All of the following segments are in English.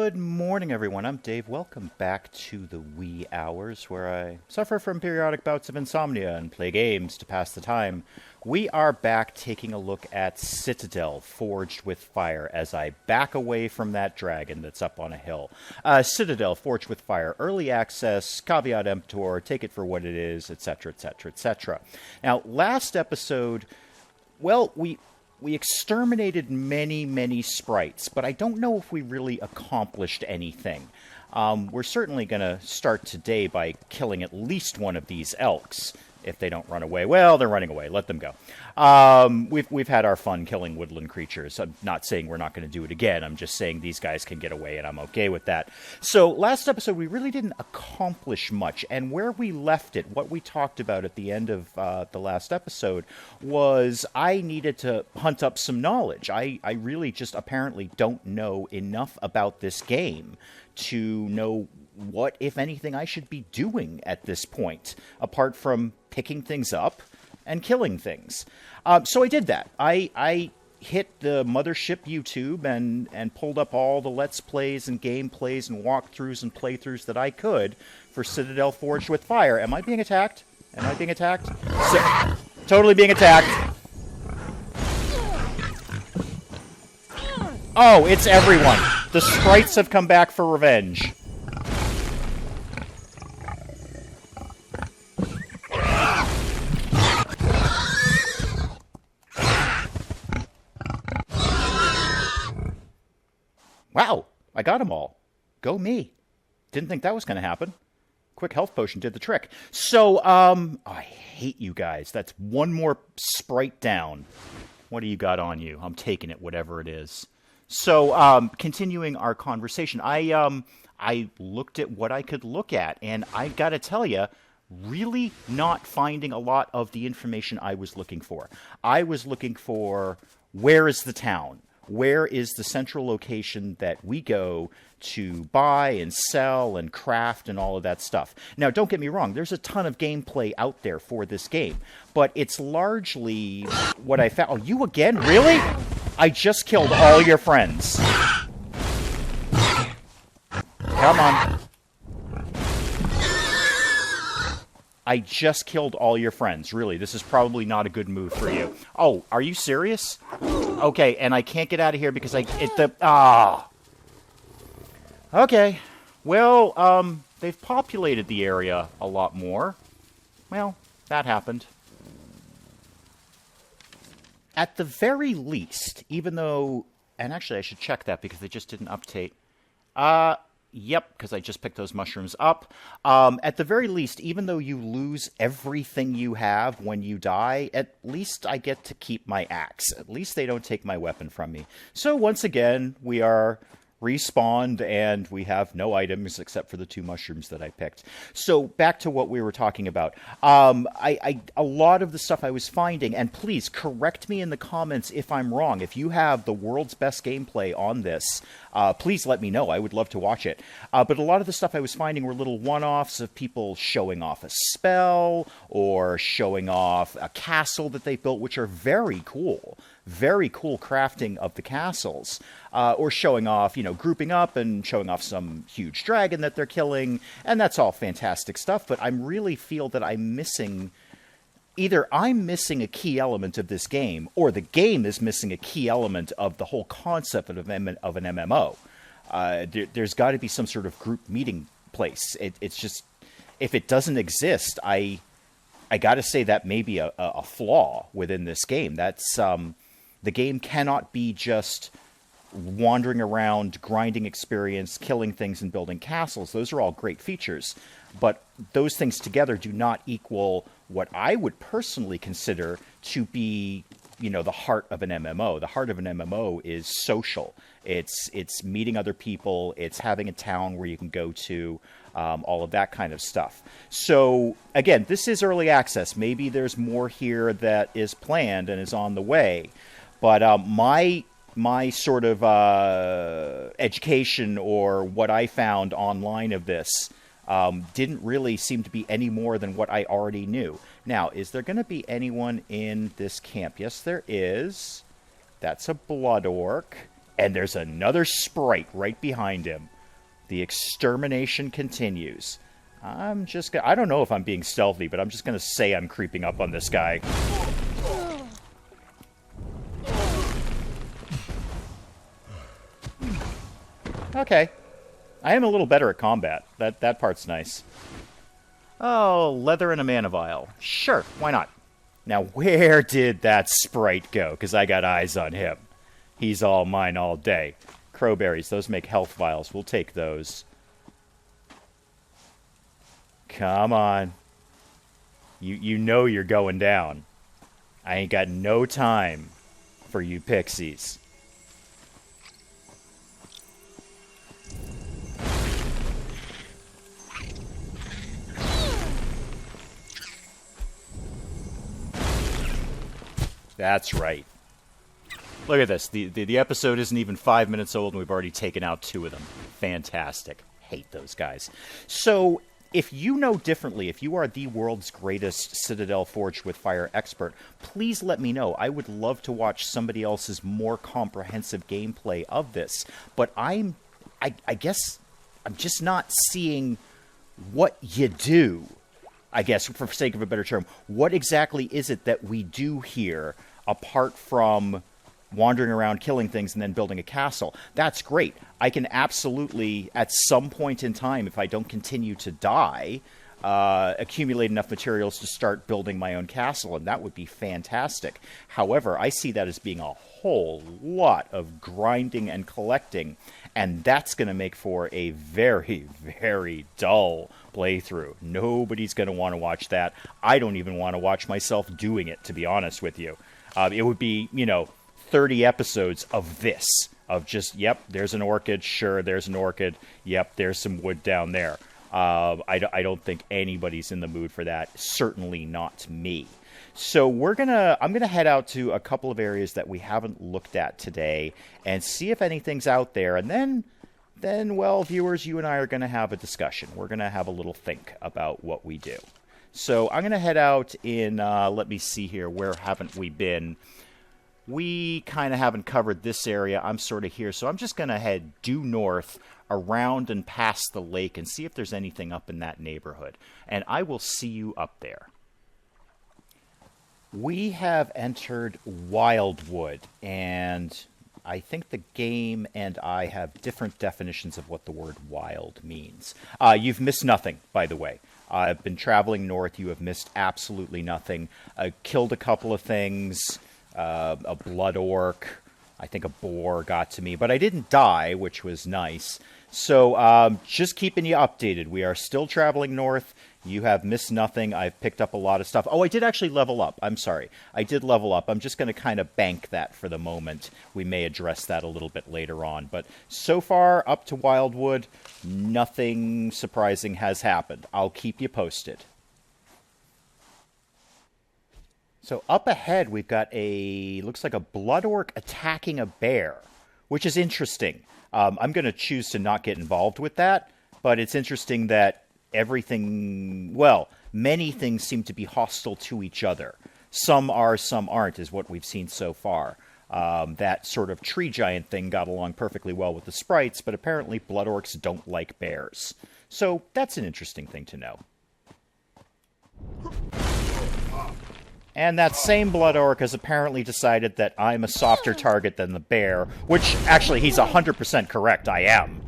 Good morning, everyone. I'm Dave. Welcome back to the wee hours where I suffer from periodic bouts of insomnia and play games to pass the time. We are back taking a look at Citadel, Forged with Fire, as I back away from that dragon that's up on a hill. Citadel, Forged with Fire, early access, caveat emptor, take it for what it is, etc., etc., etc. Now, last episode, well, we exterminated many sprites, but I don't know if we really accomplished anything. We're certainly going to start today by killing at least one of these elks. If they don't run away, well, they're running away. Let them go. We've had our fun killing woodland creatures. I'm not saying we're not going to do it again. I'm just saying these guys can get away, and I'm okay with that. So last episode, we really didn't accomplish much, and where we left it, what we talked about at the end of the last episode, was I needed to hunt up some knowledge. I really just apparently don't know enough about this game to know what, if anything, I should be doing at this point, apart from picking things up and killing things. So I did that. I hit the mothership YouTube and pulled up all the Let's Plays and gameplays and walkthroughs and playthroughs that I could for Citadel Forged with Fire. Am I being attacked? Am I being attacked? Totally being attacked. Oh, it's everyone. The sprites have come back for revenge. Wow, I got them all. Go me. Didn't think that was going to happen. Quick health potion did the trick. So, I hate you guys. That's one more sprite down. What do you got on you? I'm taking it, whatever it is. So, continuing our conversation, I looked at what I could look at, and I got to tell you, really not finding a lot of the information I was looking for. I was looking for, where is the town? Where is the central location that we go to buy and sell and craft and all of that stuff? Now, don't get me wrong. There's a ton of gameplay out there for this game. But it's largely what I found. Oh, you again? Really? I just killed all your friends. Come on. I just killed all your friends. Really, this is probably not a good move for you. Oh, are you serious? Okay, and I can't get out of here because Okay. Well, they've populated the area a lot more. Well, that happened. At the very least, even though... And actually, I should check that because they just didn't update. Yep, because I just picked those mushrooms up. At the very least, even though you lose everything you have when you die, at least I get to keep my axe. At least they don't take my weapon from me. So once again, we are respawned, and we have no items except for the 2 mushrooms that I picked. So back to what we were talking about. A lot of the stuff I was finding, and please correct me in the comments if I'm wrong. If you have the world's best gameplay on this, please let me know. I would love to watch it. But a lot of the stuff I was finding were little one-offs of people showing off a spell or showing off a castle that they built, which are very cool. Very cool crafting of the castles, or showing off, grouping up and showing off some huge dragon that they're killing, and that's all fantastic stuff, but I really feel that I'm missing, either I'm missing a key element of this game, or the game is missing a key element of the whole concept of an MMO. There's got to be some sort of group meeting place. It's just, if it doesn't exist, I got to say that may be a flaw within this game. That's... The game cannot be just wandering around, grinding experience, killing things, and building castles. Those are all great features. But those things together do not equal what I would personally consider to be, the heart of an MMO. The heart of an MMO is social. It's meeting other people. It's having a town where you can go to, all of that kind of stuff. So, again, this is early access. Maybe there's more here that is planned and is on the way. But my sort of education, or what I found online of this, didn't really seem to be any more than what I already knew. Now, is there going to be anyone in this camp? Yes, there is. That's a blood orc. And there's another sprite right behind him. The extermination continues. I don't know if I'm being stealthy, but I'm just going to say I'm creeping up on this guy. Okay. I am a little better at combat. That part's nice. Oh, leather and a mana vial. Sure, why not? Now, where did that sprite go? Because I got eyes on him. He's all mine all day. Crowberries, those make health vials. We'll take those. Come on. You know you're going down. I ain't got no time for you pixies. That's right. Look at this. The episode isn't even 5 minutes old, and we've already taken out 2 of them. Fantastic. Hate those guys. So, if you know differently, if you are the world's greatest Citadel Forged with Fire expert, please let me know. I would love to watch somebody else's more comprehensive gameplay of this. But I guess I'm just not seeing what you do. I guess, for sake of a better term, what exactly is it that we do here, apart from wandering around killing things and then building a castle? That's great. I can absolutely, at some point in time, if I don't continue to die, accumulate enough materials to start building my own castle, and that would be fantastic. However, I see that as being a whole lot of grinding and collecting, and that's going to make for a very, very dull playthrough. Nobody's going to want to watch that. I don't even want to watch myself doing it, to be honest with you. It would be, 30 episodes of this. Of just, yep, there's an orchid. Sure, there's an orchid. Yep, there's some wood down there. I don't think anybody's in the mood for that. Certainly not me. So I'm gonna head out to a couple of areas that we haven't looked at today and see if anything's out there. And then, well, viewers, you and I are gonna have a discussion. We're gonna have a little think about what we do. So I'm gonna head out in. Let me see here. Where haven't we been? We kind of haven't covered this area. I'm sort of here. So I'm just going to head due north, around and past the lake, and see if there's anything up in that neighborhood. And I will see you up there. We have entered Wildwood, and I think the game and I have different definitions of what the word wild means. You've missed nothing, by the way. I've been traveling north. You have missed absolutely nothing. I killed a couple of things. A blood orc, I think a boar got to me, but I didn't die, which was nice. So just keeping you updated. We are still traveling north. You have missed nothing. I've picked up a lot of stuff. Oh, I did actually level up. I'm sorry. I did level up. I'm just going to kind of bank that for the moment. We may address that a little bit later on. But so far, up to Wildwood, nothing surprising has happened. I'll keep you posted. So up ahead, we've got looks like a blood orc attacking a bear, which is interesting. I'm going to choose to not get involved with that, but it's interesting that many things seem to be hostile to each other. Some are, some aren't, is what we've seen so far. That sort of tree giant thing got along perfectly well with the sprites, but apparently blood orcs don't like bears. So that's an interesting thing to know. And that same blood orc has apparently decided that I'm a softer target than the bear, which, actually, he's 100% correct. I am.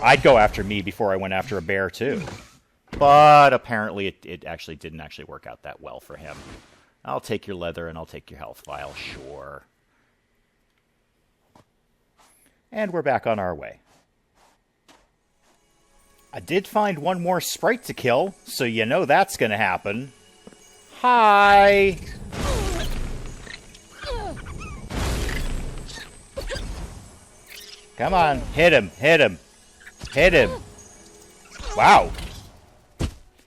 I'd go after me before I went after a bear, too. But apparently it actually didn't actually work out that well for him. I'll take your leather and I'll take your health vial, sure. And we're back on our way. I did find one more sprite to kill, so you know that's going to happen. Hi! Come on, hit him, hit him, hit him. Wow.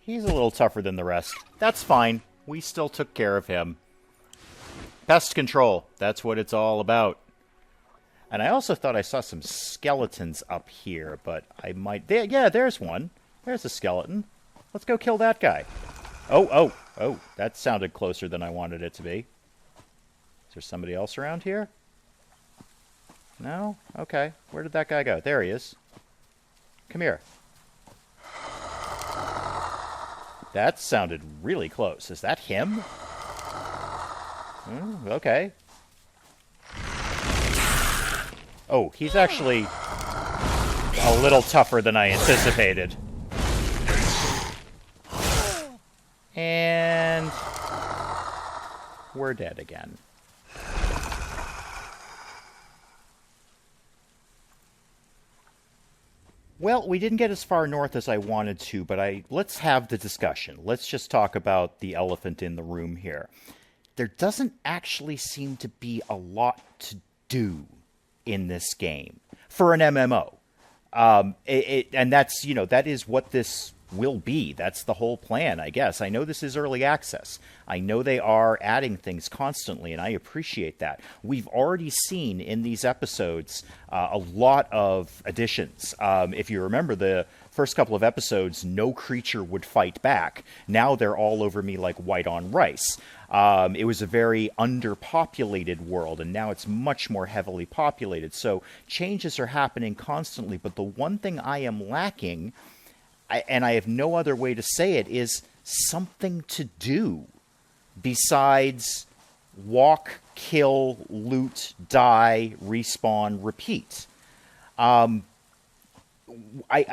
He's a little tougher than the rest. That's fine. We still took care of him. Pest control. That's what it's all about. And I also thought I saw some skeletons up here, but I might... yeah, there's one. There's a skeleton. Let's go kill that guy. Oh, that sounded closer than I wanted it to be. Is there somebody else around here? No? Okay. Where did that guy go? There he is. Come here. That sounded really close. Is that him? Okay. Oh, he's actually a little tougher than I anticipated. And we're dead again. Well, we didn't get as far north as I wanted to, but let's have the discussion. Let's just talk about the elephant in the room here. There doesn't actually seem to be a lot to do in this game for an MMO. And that's, that is what this will be. That's the whole plan, I guess. I know this is early access. I know they are adding things constantly, and I appreciate that. We've already seen in these episodes a lot of additions. If you remember the first couple of episodes, no creature would fight back. Now they're all over me like white on rice. It was a very underpopulated world, and now it's much more heavily populated. So changes are happening constantly, but the one thing I am lacking, and I have no other way to say it, is something to do besides walk, kill, loot, die, respawn, repeat. I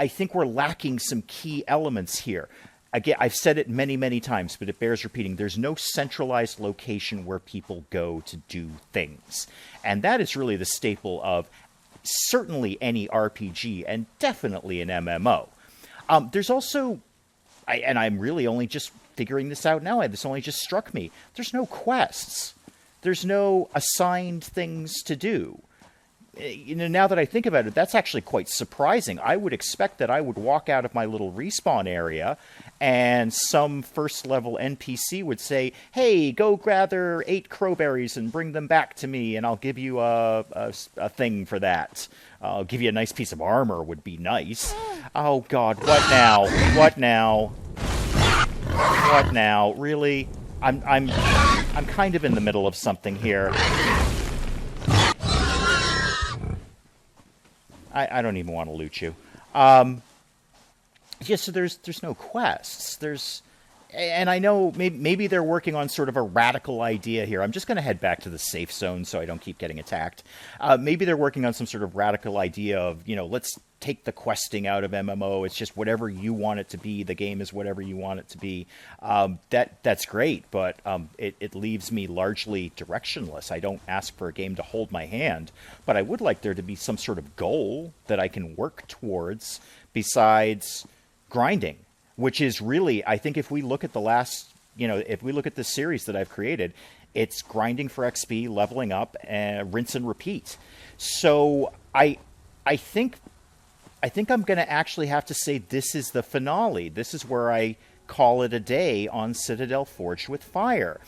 think we're lacking some key elements here. Again, I've said it many, many times, but it bears repeating. There's no centralized location where people go to do things. And that is really the staple of certainly any RPG, and definitely an MMO. There's also, and I'm really only just figuring this out now, this only just struck me, there's no quests. There's no assigned things to do. Now that I think about it, that's actually quite surprising. I would expect that I would walk out of my little respawn area and some first-level NPC would say, hey, go gather 8 crowberries and bring them back to me, and I'll give you a thing for that. I'll give you a nice piece of armor would be nice. Oh, God, what now? What now? What now? Really? I'm kind of in the middle of something here. I don't even want to loot you. Yeah, so there's no quests. And I know maybe they're working on sort of a radical idea here. I'm just going to head back to the safe zone so I don't keep getting attacked. Maybe they're working on some sort of radical idea of, let's take the questing out of MMO. It's just whatever you want it to be. The game is whatever you want it to be. That's great, but it leaves me largely directionless. I don't ask for a game to hold my hand, but I would like there to be some sort of goal that I can work towards besides grinding. Which is really, I think if we look at if we look at this series that I've created, it's grinding for XP, leveling up, and rinse and repeat. So I think I'm going to actually have to say this is the finale. This is where I call it a day on Citadel Forged with Fire.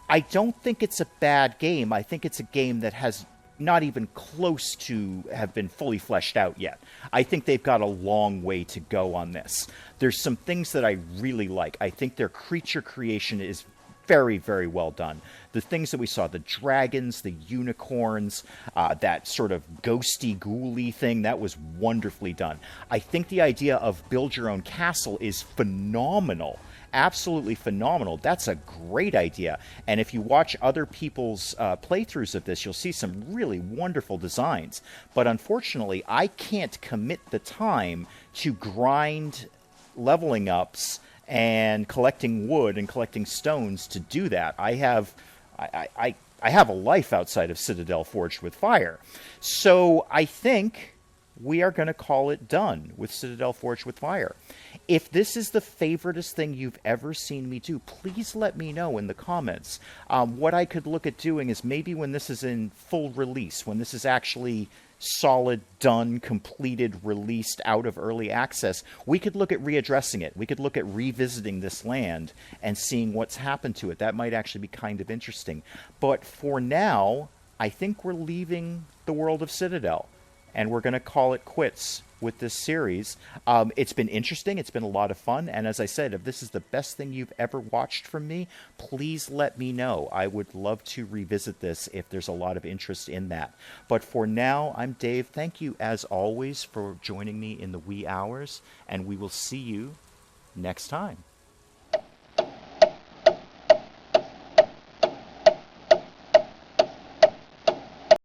I don't think it's a bad game. I think it's a game that has not even close to have been fully fleshed out yet. I think they've got a long way to go on this. There's some things that I really like. I think their creature creation is very, very well done. The things that we saw, the dragons, the unicorns, that sort of ghosty, ghouly thing, that was wonderfully done. I think the idea of build your own castle is phenomenal. Absolutely phenomenal. That's a great idea. And if you watch other people's playthroughs of this, you'll see some really wonderful designs. But unfortunately, I can't commit the time to grind leveling ups and collecting wood and collecting stones to do that. I have a life outside of Citadel Forged with Fire. So I think we are going to call it done with Citadel Forged with Fire. If this is the favoritist thing you've ever seen me do, please let me know in the comments. What I could look at doing is maybe when this is in full release, when this is actually solid, done, completed, released out of early access, we could look at readdressing it. We could look at revisiting this land and seeing what's happened to it. That might actually be kind of interesting. But for now, I think we're leaving the world of Citadel, and we're going to call it quits with this series. It's been interesting. It's been a lot of fun. And as I said, if this is the best thing you've ever watched from me, please let me know. I would love to revisit this if there's a lot of interest in that. But for now, I'm Dave. Thank you, as always, for joining me in the wee hours. And we will see you next time.